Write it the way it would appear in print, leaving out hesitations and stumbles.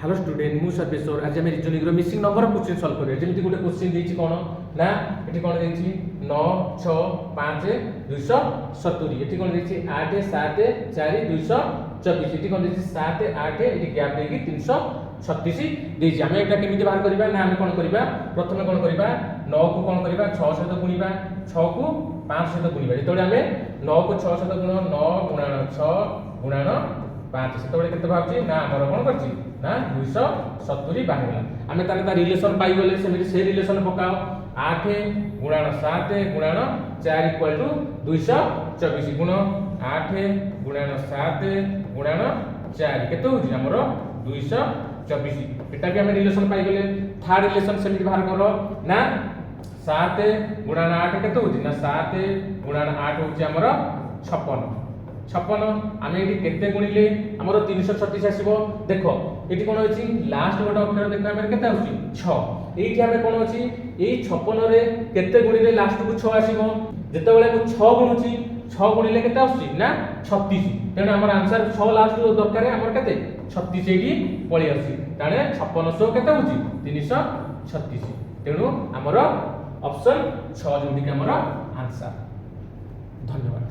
Hello student मु सर्वेश्वर आज आम reasoning missing number question solve करिया जमी गोटे क्वेश्चन देछि कोन ना एठी कोन देछि 9 6 5 270 एठी कोन देछि 8 7 4 224 एठी कोन देछि 7 8 एठी गैप देकी 336 देछि आमे एटा केमिति बाहर करिबा ना आमे कोन करिबा प्रथमे कोन करिबा 9 को कोन करिबा 6 सहित गुणिबा 6 को 5 सहित गुणिबा जेतोळे आमे 9 को 6 सहित गुण 9 गुणन 6 गुणन 5 सेतोळे केते भाबछि ना हमर कोन करछि ना 270 बाहर गला आमे ताने ता रिलेशन पाई गले से रिलेशन पकाओ 8 गुणन 7 गुणन 4 इक्वल टू 224 गुण 8 गुणन 7 गुणन 4 केते होछि हमर 224 एटा भी हमें रिलेशन पाई गले थर्ड रिलेशन सेमिति बाहर करो ना 7 गुणन 8 केते होछि ना 7 गुणन 8 होछि हमर 56 आमे एठी केते गुणिले हमर 336 आसीबो देखो एठी कोन अछि लास्ट गोटे अक्षर देखो हमर केते आउछि 6 एठी हमें कोन अछि एई 56 रे केते गुणिले लास्ट को 6 आसीबो जेतेबेले को 6 गुणुछि 6 गुणिले केते आउछि ना 36 तेनु हमर आंसर 6 लास्ट दरकार हमर केते 36 एठी पळि आउछि ताने 5600 केते होछि 336 तेनु हमर ऑप्शन 6 जोंडी के हमर आंसर धन्यवाद।